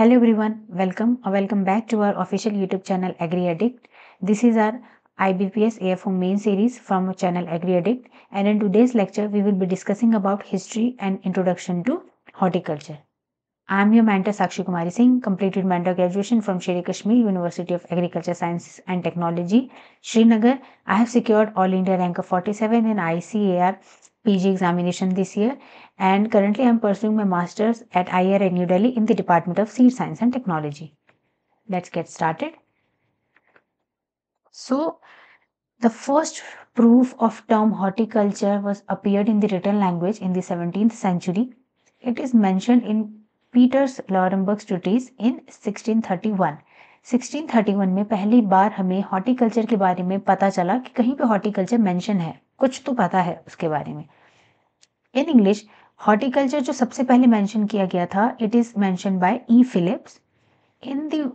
Hello everyone, welcome back to our official YouTube channel Agri Addict. This is our IBPS AFO main series from our channel Agri Addict, and in today's lecture we will be discussing about history and introduction to horticulture. I am your mentor Sakshi Kumari Singh, completed my undergraduation from Sher Kashmir University of Agriculture Sciences and Technology, Srinagar. I have secured All India rank of 47 in ICAR PG examination this year, and currently I am pursuing my master's at IIR New Delhi in the Department of Seed Science and Technology. Let's get started. So, the first proof of term horticulture was appeared in the written language in the 17th century. It is mentioned in Peter's Laurenburg's treatise in 1631. 1631 में पहली बार हमें horticulture के बारे में पता चला कि कहीं पे हॉर्टिकल्चर मेंशन है, कुछ तो पता है उसके बारे में. इन इंग्लिश हॉर्टिकल्चर जो सबसे पहले मेंशन किया गया था, it is mention by E Phillips in the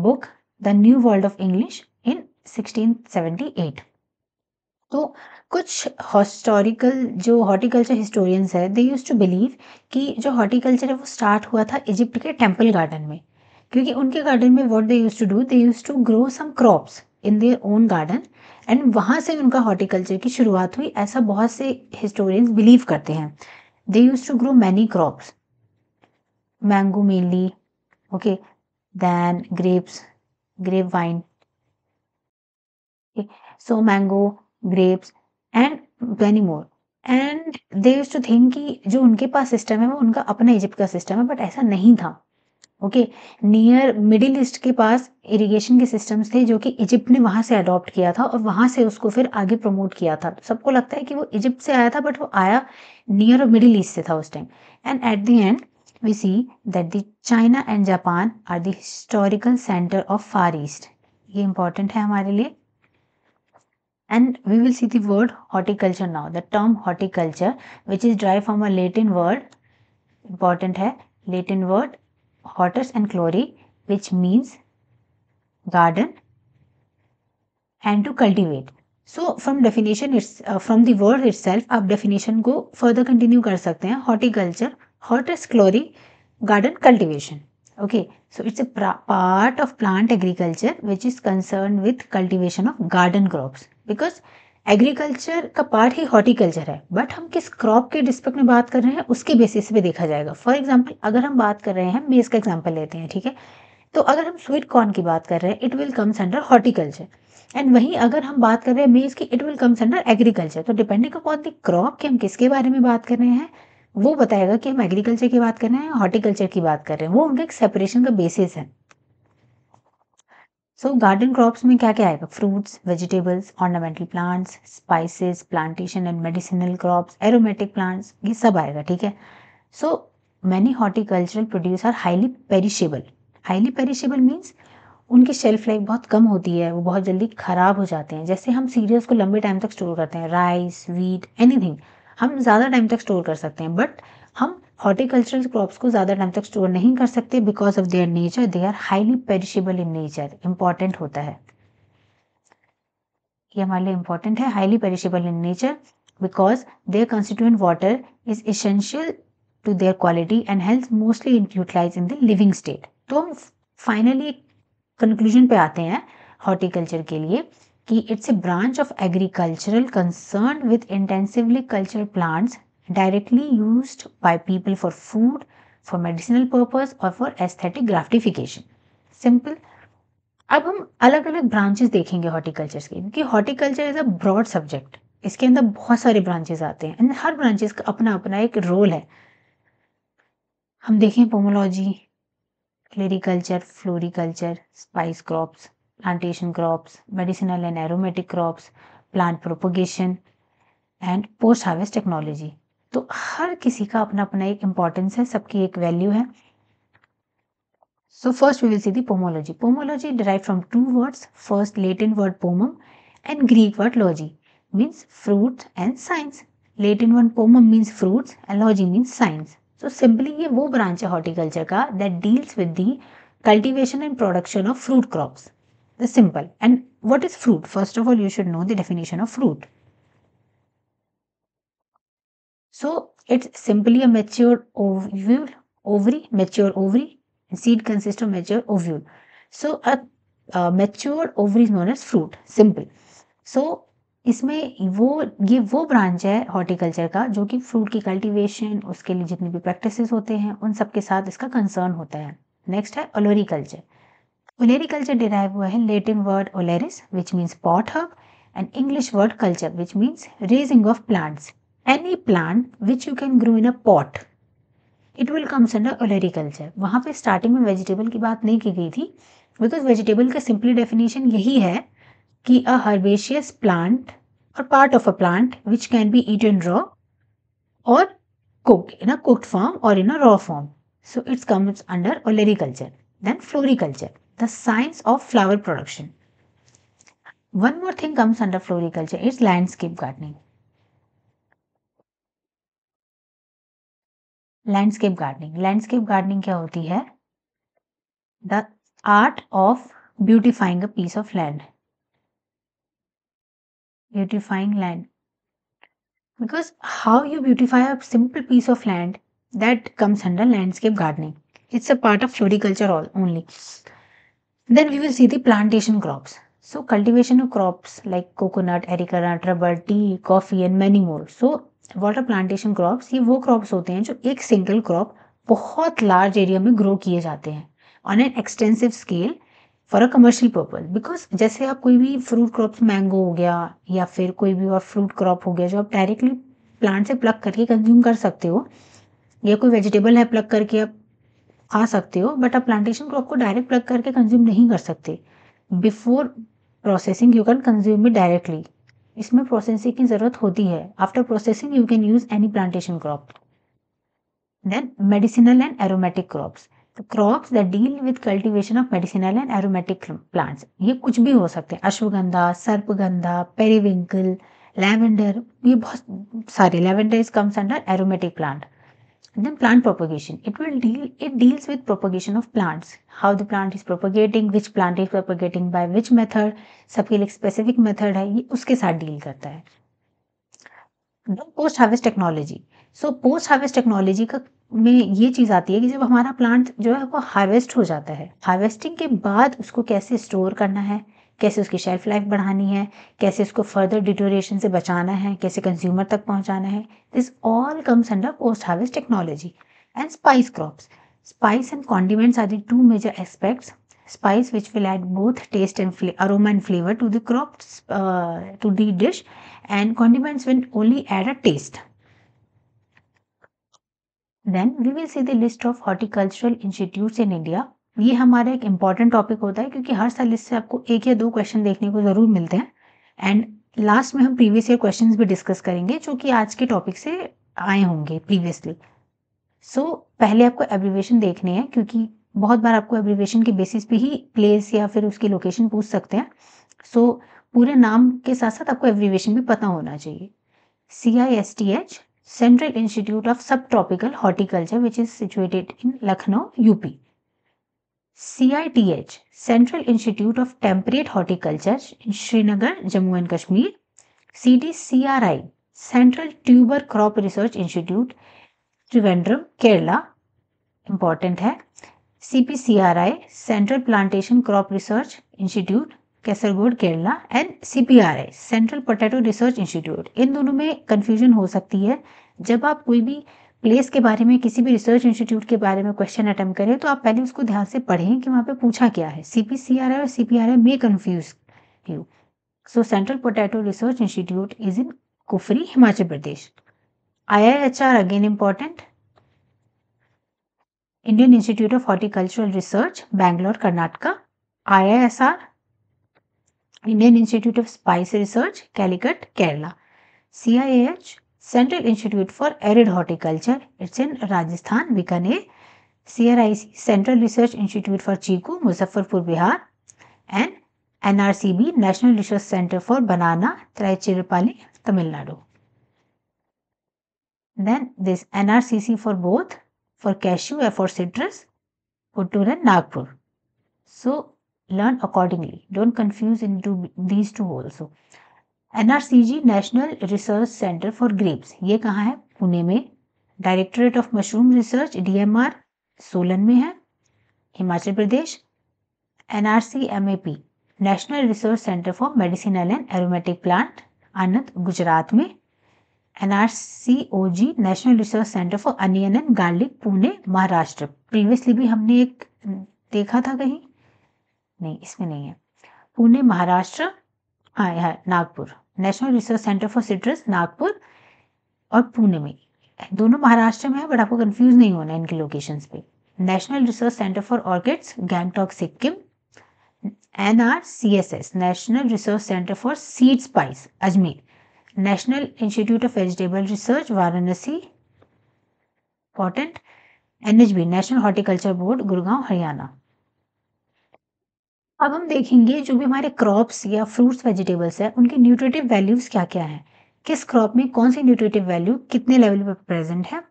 book the New World of English in 1678. तो कुछ हिस्टोरिकल जो हॉर्टिकल्चर हिस्टोरियंस है, दे यूज्ड टू बिलीव कि जो हॉर्टिकल्चर है वो स्टार्ट हुआ था इजिप्ट के टेम्पल गार्डन में, क्योंकि उनके गार्डन में what they used to do, they used to grow some crops in their own garden, and वहां से उनका हॉर्टिकल्चर की शुरुआत हुई, ऐसा बहुत से हिस्टोरियंस बिलीव करते हैं. They used to grow many crops, mango mainly, okay, then grape vine, okay, so mango, grapes and many more. And they used to think कि जो उनके पास सिस्टम है वो उनका अपना इजिप्ट का सिस्टम है, बट ऐसा नहीं था. ओके, नियर मिडिल ईस्ट के पास इरिगेशन के सिस्टम्स थे जो कि इजिप्ट ने वहां से अडॉप्ट किया था और वहां से उसको फिर आगे प्रमोट किया था. सबको लगता है कि वो इजिप्ट से आया था, बट वो आया नियर मिडिल ईस्ट से था उस time. And at the end we see that the China and Japan are the historical center of Far East. ये important है हमारे लिए. And we will see the word horticulture now. The term horticulture, which is derived from a Latin word, important है, Latin word hortus and chlori, which means garden and to cultivate. So from definition, from the word itself, आप definition को further continue कर सकते हैं. Horticulture, hortus chlori, garden cultivation. Okay, so it's a part of plant agriculture which is concerned with cultivation of garden crops, because agriculture का part ही horticulture है, but हम किस crop के रिस्पेक्ट में बात कर रहे हैं उसके बेसिस पे देखा जाएगा. फॉर एग्जांपल, अगर हम बात कर रहे हैं, मेज का एग्जांपल लेते हैं, ठीक है, तो अगर हम स्वीट कॉर्न की बात कर रहे हैं, it will comes under horticulture. And वहीं अगर हम बात कर रहे हैं मेज की, it will comes under agriculture. तो डिपेंडिंग अपॉन द क्रॉप कि हम किसके बारे में बात कर रहे हैं, वो बताएगा कि हम एग्रीकल्चर की बात कर रहे हैं या हॉर्टिकल्चर की बात कर रहे हैं. वो उनका एक सेपरेशन का बेसिस है. सो गार्डन क्रॉप्स में क्या क्या आएगा? Fruits, vegetables, ornamental plants, spices, plantation and medicinal crops, aromatic plants, ये सब आएगा, ठीक है. So many horticultural produce are highly perishable. Highly perishable means उनकी शेल्फ लाइफ बहुत कम होती है, वो बहुत जल्दी खराब हो जाते हैं. जैसे हम सीरियल्स को लंबे टाइम तक स्टोर करते हैं, राइस, व्हीट, एनीथिंग हम ज़्यादा टाइम तक स्टोर कर सकते हैं, बट हम हॉर्टिकल्चरल क्रॉप्स को ज़्यादा टाइम तक स्टोर नहीं कर सकते because of their nature. They are highly perishable in nature. Important होता है ये हमारे लिए, इंपॉर्टेंट है. Highly perishable in nature because their constituent water is essential to their quality and health mostly utilize in the living state. तो हम finally conclusion पे आते हैं हॉर्टिकल्चर के लिए कि it's a branch of agricultural concern with intensively cultural plants directly used by people for food, for medicinal purpose और for aesthetic gratification. Simple. अब हम अलग अलग ब्रांचेस देखेंगे हॉर्टिकल्चर के, क्योंकि horticulture is a broad subject. इसके अंदर बहुत सारे ब्रांचेस आते हैं एंड हर ब्रांचेस का अपना अपना एक रोल है. हम देखें pomology, olericulture, floriculture, spice crops, plantation crops, medicinal and aromatic crops, plant propagation and post harvest technology. तो हर किसी का अपना अपना एक इम्पॉर्टेंस है, सबकी एक वैल्यू है. So first we will see the pomology. Pomology derived from two words. First Latin word pomum and Greek word logi, means fruit and science. Latin word pomum means fruits and logi means science. So simply ये वो branch है horticulture का that deals with the cultivation and production of fruit crops. The simple. And what is fruit? First of all, you should know the definition of fruit. So it's simply a mature ovary, mature ovary Seed consists of mature ovule. So a mature ovary is known as fruit. Simple. So इसमें वो branch है horticulture का जो कि fruit की cultivation, उसके लिए जितने भी प्रैक्टिसेस होते हैं उन सब के साथ इसका कंसर्न होता है। नेक्स्ट है ओलेरीकल्चर। ओलेरीकल्चर डिराइव हुआ है Latin word oleris which means pot herb and English word culture which means raising of plants. Any plant which you can grow in a pot it will comes under olericulture. वहाँ पे starting में vegetable की बात नहीं की गई थी because vegetable का सिंपली डेफिनेशन यही है कि a herbaceous plant or part of a plant which can be eaten raw or cooked in a cooked form or in a raw form. So it comes under olericulture. Then floriculture, the science of flower production. One more thing comes under floriculture, it's landscape gardening. Landscape gardening क्या होती है? The art of beautifying a piece of land. Beautifying land. Because how you beautify a simple piece of land, that comes under landscape gardening. It's a part of floriculture only. Then we will see the plantation crops. So cultivation of crops like coconut, areca nut, rubber, tea, coffee and many more. So what are plantation crops? ये वो crops होते हैं जो एक single crop बहुत large area में grow किए जाते हैं on an extensive scale for a commercial purpose. Because जैसे आप कोई भी फ्रूट क्रॉप्स, मैंगो हो गया या फिर कोई भी और फ्रूट क्रॉप हो गया जो आप डायरेक्टली प्लांट से प्लग करके कंज्यूम कर सकते हो, या कोई वेजिटेबल है प्लग करके आप खा सकते हो, बट आप प्लांटेशन क्रॉप को डायरेक्ट प्लग करके कंज्यूम नहीं कर सकते। Before processing you can consume it directly. इसमें प्रोसेसिंग की जरूरत होती है। After processing you can use any plantation crop. Then medicinal and aromatic crops, the crops that deal with cultivation of medicinal and aromatic plants. ये कुछ भी हो सकते हैं, अश्वगंधा, सर्पगंधा, पेरीविंकल, लैवेंडर, ये बहुत सारे। Lavender comes under aromatic plant. And then plant propagation, it deals with propagation of plants, how the plant is propagating, which plant is propagating by which method, सबके लिए specific method है, ये उसके साथ deal करता है। Post harvest technology. So post harvest technology का में ये चीज़ आती है कि जब हमारा प्लांट जो है वो हार्वेस्ट हो जाता है, हार्वेस्टिंग के बाद उसको कैसे स्टोर करना है, कैसे उसकी शेल्फ लाइफ बढ़ानी है, कैसे उसको फर्दर डिटोरेशन से बचाना है, कैसे कंज्यूमर तक पहुंचाना है, this all comes under post harvest technology. And spice crops, spice and condiments are the two major aspects. Spice which will add both taste and aroma and flavor to the crops, to the dish, and condiments will only add a taste. Then we will see the list of horticultural institutes in India. ये हमारा एक important topic होता है क्योंकि हर साल इससे आपको एक या दो क्वेश्चन देखने को जरूर मिलते हैं। एंड लास्ट में हम प्रीवियस ईयर क्वेश्चंस भी डिस्कस करेंगे जो कि आज के टॉपिक से आए होंगे प्रीवियसली। पहले आपको एब्रीविएशन देखने हैं क्योंकि बहुत बार आपको एब्रीविएशन के बेसिस पे ही प्लेस या फिर उसकी लोकेशन पूछ सकते हैं। पूरे नाम के साथ साथ आपको एब्रीविएशन भी पता होना चाहिए। CISTH, Central Institute of Subtropical Horticulture, which is situated in Lucknow, UP. CITH, Central Institute of Temperate Horticulture in Srinagar, Jammu and Kashmir. CTCRI, Central Tuber Crop Research Institute, Trivandrum, Kerala, important है। CPCRI, central plantation crop research institute, Kasaragod, Kerala. And CPRI, central potato research institute. इन दोनों में confusion हो सकती है। जब आप कोई भी प्लेस के बारे में, किसी भी रिसर्च इंस्टीट्यूट के बारे में क्वेश्चन अटेम्प्ट करें तो आप पहले उसको ध्यान से पढ़ें कि वहाँ पे पूछा क्या है। CPCRI और CPRI में confuse you. So central potato research institute is in Kufri, Himachal Pradesh. IIHR again important, Indian Institute of Horticultural Research, Bangalore, Karnataka. IISR, Indian Institute of Spice Research, Calicut, Kerala. CIAH, Central Institute for Arid Horticulture, it's in Rajasthan, Bikaner. CRIC, Central Research Institute for Chiku, Muzaffarpur, Bihar. And NRCB, National Research Center for Banana, Tiruchirappalli, Tamil Nadu. Then this NRCC for both, for cashew and for citrus, Puttur and Nagpur. So learn accordingly. Don't confuse into these two also. NRCG, National Research Center for Grapes. ये कहाँ है? पुणे में। Directorate of mushroom research, DMR, Solan में है। Himachal Pradesh, NRCMAP national research centre for medicinal and aromatic plant Anand Gujarat में, NRCOG national research centre for onion and garlic Pune Maharashtra. Previously भी हमने एक देखा था कहीं, नहीं इसमें नहीं है, पुणे महाराष्ट्र, हाँ यहाँ Nagpur, national research centre for citrus Nagpur और पुणे में, दोनों महाराष्ट्र में है बट आपको कंफ्यूज नहीं होना इनके लोकेशंस पे। National research centre for orchids Gangtok Sikkim, NRCSS national research centre for seed spice Ajmer, national institute of vegetable research Varanasi important, NHB national horticulture board Gurgaon Haryana. अब हम देखेंगे जो भी हमारे क्रॉप्स या फ्रूट्स वेजिटेबल्स है उनके न्यूट्रिटिव वैल्यूज क्या क्या है, किस क्रॉप में कौन सी न्यूट्रिटिव वैल्यू कितने लेवल पर प्रेजेंट है,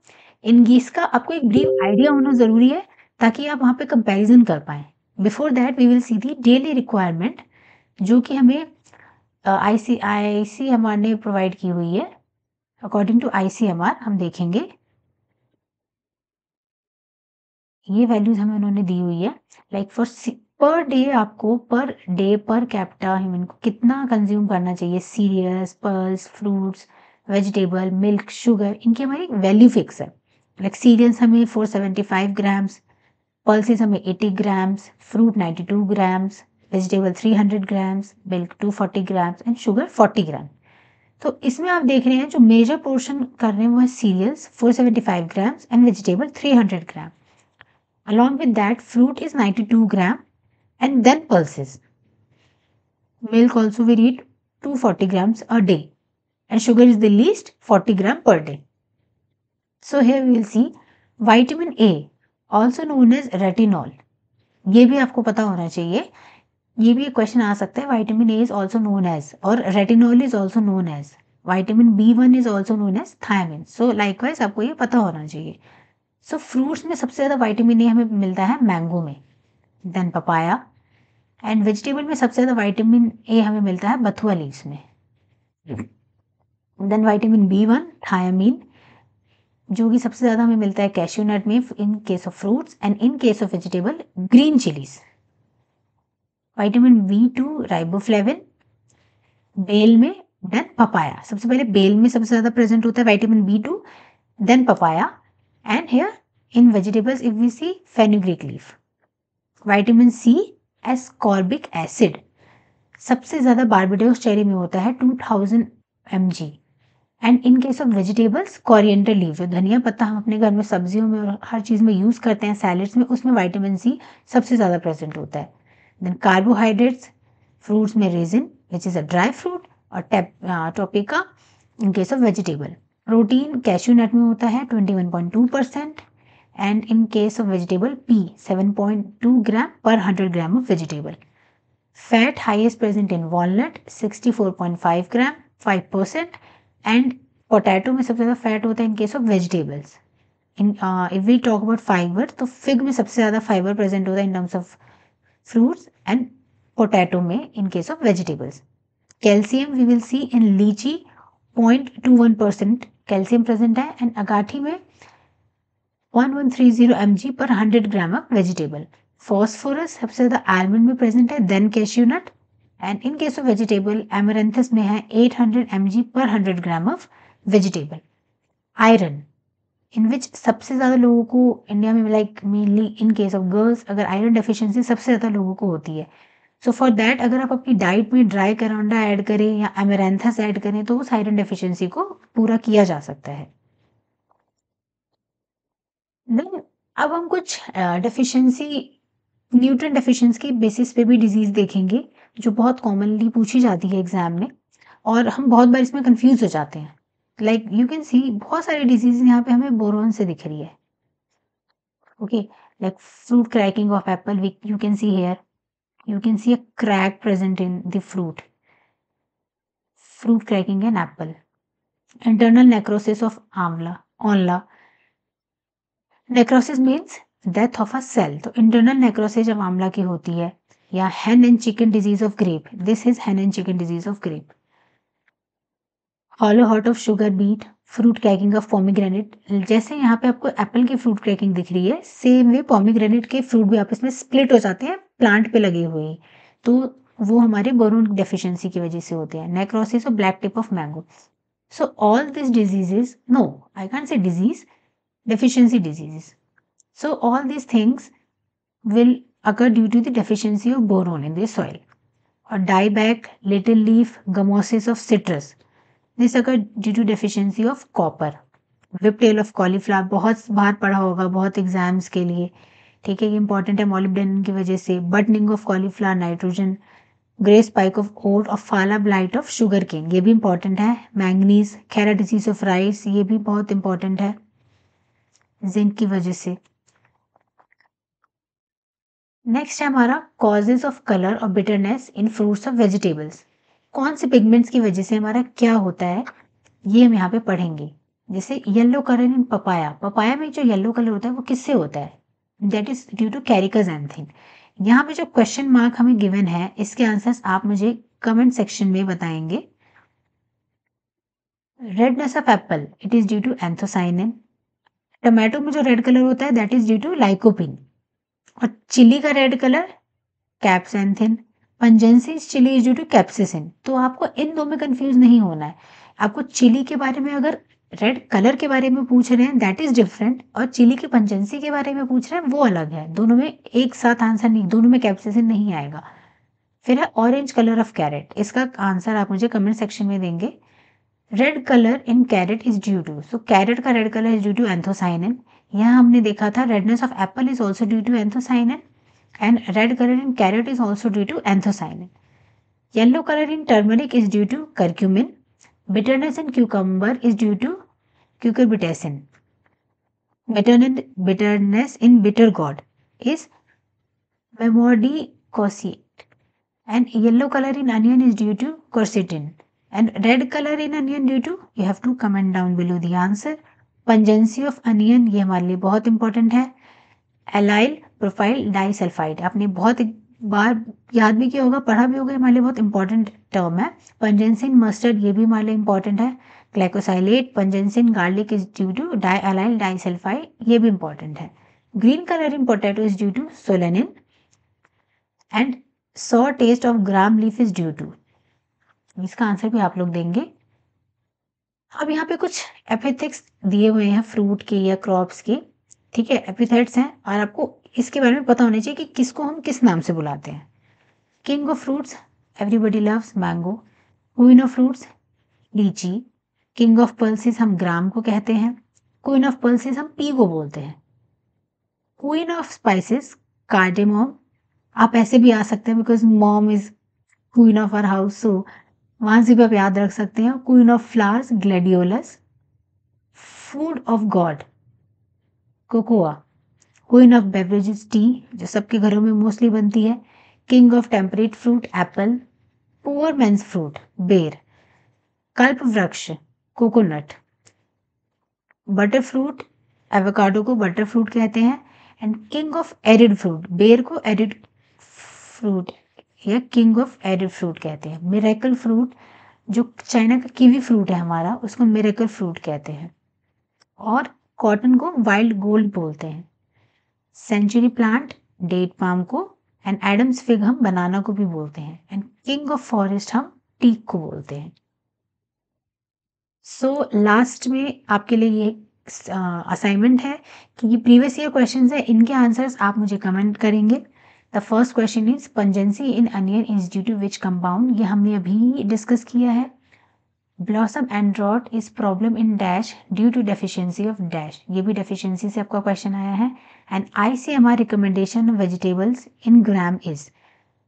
इसका आपको एक ब्रीफ आइडिया होना जरूरी है ताकि आप वहां पे कंपैरिजन कर पाए। Before that we will see the daily requirement जो कि हमें ICMR ने प्रोवाइड की हुई है। अकॉर्डिंग टू ICMR हम देखेंगे ये वैल्यूज हमें उन्होंने दी हुई है, लाइक फॉर पर डे आपको per day per capita human को कितना कंज्यूम करना चाहिए, cereals, pulse, fruits, vegetable, milk, sugar, इनकी हमारी वैल्यू फिक्स है। लाइक सीरियल्स हमें 475 ग्राम्स, पल्सेस हमें 80 grams, fruit 92 grams, vegetable 300 grams, milk 240 grams and sugar 40 gram. तो इसमें आप देख रहे हैं जो मेजर पोर्शन कर रहे हैं वो है serials 475 grams and vegetable 300 gram. Along with that, fruit is 92 gram and then pulses. Milk also we read 240 grams a day and sugar is the least 40 gram per day. So here we will see vitamin A also known as retinol. ये भी आपको पता होना चाहिए, ये भी एक question आ सकता है, vitamin A is also known as और retinol is also known as, vitamin B1 is also known as thiamine. So likewise आपको ये पता होना चाहिए। सो फ्रूट्स में सबसे ज़्यादा विटामिन ए हमें मिलता है मैंगो में, देन पपाया, एंड वेजिटेबल में सबसे ज़्यादा विटामिन ए हमें मिलता है बथुआ लीव्स में, देन विटामिन B1 थायामीन जो कि सबसे ज़्यादा हमें मिलता है कैश्यू नट में in case of fruits, and in case of vegetable green chillies, vitamin B2 riboflavin बेल में, देन पपाया। सबसे पहले बेल में सबसे ज़्यादा प्रेजेंट होता है vitamin B2, then papaya, and here in vegetables if we see fenugreek leaf, vitamin C ascorbic acid सबसे ज्यादा बारबेडोस चेरी में होता है 2000 mg, and in case of vegetables coriander leave जो धनिया पत्ता हम अपने घर में सब्जियों में और हर चीज में यूज करते हैं सैलेड्स में, उसमें विटामिन सी सबसे ज्यादा प्रेजेंट होता है। देन कार्बोहाइड्रेट्स फ्रूट्स में raisin which is a dry fruit और tapioca in case of vegetable. Protein cashew nut में होता है 21.2% and in case of vegetable pea 7.2 gram per 100 gram of vegetable. Fat highest present in walnut 64.5 gram 5%, and potato में सबसे ज़्यादा fat होता है in case of vegetables. In if we talk about fibre तो fig में सबसे ज़्यादा fibre present होता है in terms of fruits, and potato में in case of vegetables. Calcium we will see in litchi 0.21% calcium present है, and agathi में 1130 mg per 100 gram of vegetable. Phosphorus सबसे ज्यादा आलमंड में प्रेजेंट है, then cashew nut, and in case of vegetable amaranthus में है 800 mg per 100 gram of vegetable. Iron in which सबसे ज्यादा लोगों को इंडिया में like mainly in case of girls अगर आयरन डेफिशिएंसी सबसे ज्यादा लोगों को होती है, सो फॉर दैट अगर आप अपनी डाइट में ड्राई करौंडा ऐड करें या एमेरैंथस ऐड करें तो उस आयरन डेफिशिएंसी को पूरा किया जा सकता है। देन अब हम कुछ डेफिशिएंसी न्यूट्रिएंट डेफिशिएंसी के बेसिस पे भी डिजीज देखेंगे जो बहुत कॉमनली पूछी जाती है एग्जाम में, और हम बहुत बार इसमें कंफ्यूज हो जाते हैं। लाइक यू कैन सी बहुत सारी डिजीज यहाँ पे हमें बोरोन से दिख रही है, okay, like fruit cracking of apple you can see here, you can see a crack present in the fruit cracking an apple, internal necrosis of onla, necrosis means death of a cell, तो internal necrosis जब आंवला की होती है, या hen and chicken disease of grape, this is hen and chicken disease of grape, hollow heart of sugar beet, fruit cracking of pomegranate, जैसे यहाँ पे आपको एप्पल की फ्रूट क्रैकिंग दिख रही है, सेम वे पोमीग्रेनेट के फ्रूट भी आपस में स्प्लिट हो जाते हैं प्लांट पे लगे हुए ही, तो वो हमारे बोरोन डेफिशिएंसी की वजह से होते हैं। नेक्रोसिस और black tip of mango. So all this diseases, no I can't say disease, deficiency diseases. So all these things will occur due to the deficiency of boron in the soil. Or dieback, little leaf, gummosis of citrus. This occur due to deficiency of copper. Whiptail of cauliflower बहुत बार पढ़ा होगा बहुत exams के लिए, ठीक है, ये important है मॉलिब्डेनम की वजह से। Buttoning of cauliflower, nitrogen. Grey spike of oat और फाला ब्लाइट ऑफ शुगर केन, ये भी इंपॉर्टेंट है। Manganese, Khera disease of rice, ये भी बहुत इंपॉर्टेंट है जिंक की वजह से। नेक्स्ट है हमारा कॉजेज ऑफ कलर और बिटरनेस इन फ्रूट्स और वेजिटेबल्स। कौन से पिगमेंट्स की वजह से हमारा क्या होता है, ये हम यहाँ पे पढ़ेंगे। जैसे येलो कलर इन पपाया, पपाया में जो येलो कलर होता है वो किससे होता है, दैट इज ड्यू टू कैरिकाजैंथिन। यहाँ पे जो क्वेश्चन मार्क हमें गिवन है, इसके आंसर्स आप मुझे कमेंट सेक्शन में बताएंगे। Redness of apple, it is due to anthocyanin. Tomato में जो रेड कलर होता है that is due to lycopene. और चिली का red colour capsanthin. Pungency chilli is due to capsaicin. तो आपको इन दो में कंफ्यूज नहीं होना है। आपको चिली के बारे में अगर रेड कलर के बारे में पूछ रहे हैं दैट इज डिफरेंट, और चिली की पंजेंसी के बारे में पूछ रहे हैं वो अलग है। दोनों में एक साथ आंसर नहीं, दोनों में कैप्सिसिन नहीं आएगा। फिर है ऑरेंज कलर ऑफ कैरेट, इसका आंसर आप मुझे कमेंट सेक्शन में देंगे। Red colour in carrot is due to, so carrot का red colour is due to anthocyanin. यहाँ हमने देखा था redness of apple is also due to anthocyanin and red color in carrot is also due to anthocyanin. Yellow color in turmeric is due to curcumin. Bitterness in cucumber is due to cucurbitacin. Bitterness in bitter gourd is memordicosate. And yellow color in onion is due to quercetin. And red color in onion due to, you have to comment down below the answer. Pungency of onion, ये हमारे लिए बहुत important है। Allyl profile disulphide, आपने बहुत बार याद भी किया होगा, पढ़ा भी होगा, हमारे लिए बहुत इंपॉर्टेंट टर्म है। पंजेंसिन मस्टर्ड, ये भी हमारे लिए इंपॉर्टेंट है। Glycosylate, pungency in garlic is due to diallyl disulphide, ये भी इंपॉर्टेंट है। Green colour in potato is due to solanine and sour taste of gram leaf is due to, इसका आंसर भी आप लोग देंगे। अब यहाँ पे कुछ एपिथेट्स दिए हुए हैं फ्रूट के या क्रॉप्स के, ठीक है, एपिथेट्स हैं, और आपको इसके बारे में पता होना चाहिए कि किसको हम किस नाम से बुलाते हैं। King of fruits, everybody loves mango. Queen of fruits, litchi. King of pulses हम ग्राम को कहते हैं। क्वीन ऑफ पल्सेस हम पी को बोलते हैं। Queen of spices, cardamom. आप ऐसे भी आ सकते हैं because mom is queen of our house, so वहां से भी आप याद रख सकते हैं। Queen of flowers, gladiolus. Food of god, cocoa. Queen of beverages, tea, जो सबके घरों में मोस्टली बनती है। King of temperate fruit, apple. Poor men's fruit, बेर। कल्प वृक्ष, कोकोनट। बटर फ्रूट, एवोकाडो को बटर फ्रूट कहते हैं। And king of arid fruit, बेर को एरिड फ्रूट या किंग ऑफ एरिड फ्रूट कहते हैं। मिरेकल फ्रूट, जो चाइना का कीवी फ्रूट है हमारा, उसको मिरेकल फ्रूट कहते हैं। और कॉटन को वाइल्ड गोल्ड बोलते हैं। सेंचुरी प्लांट, डेट पाम को। एंड एडम्स फिग हम बनाना को भी बोलते हैं। एंड किंग ऑफ फॉरेस्ट हम टीक को बोलते हैं। सो लास्ट में आपके लिए ये असाइनमेंट है कि ये प्रीवियस ईयर क्वेश्चंस है, इनके आंसर्स आप मुझे कमेंट करेंगे। The first question is pungency in onion is due to which compound, ये हमने अभी डिस्कस किया है। Blossom and rot is problem in dash due to deficiency of dash, ये भी डेफिशिएंसी से आपका क्वेश्चन आया है। एंड आई सी हमारी recommendation vegetables in gram is.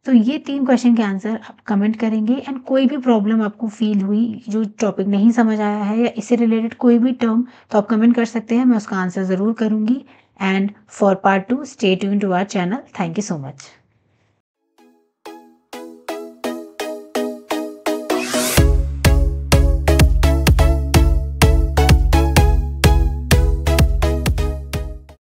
तो ये 3 क्वेश्चन के आंसर आप कमेंट करेंगे। एंड कोई भी प्रॉब्लम आपको फील हुई, जो टॉपिक नहीं समझ आया है या इससे रिलेटेड कोई भी टर्म, तो आप कमेंट कर सकते हैं, मैं उसका आंसर ज़रूर करूँगी। And for part 2 stay tuned to our channel. Thank you so much.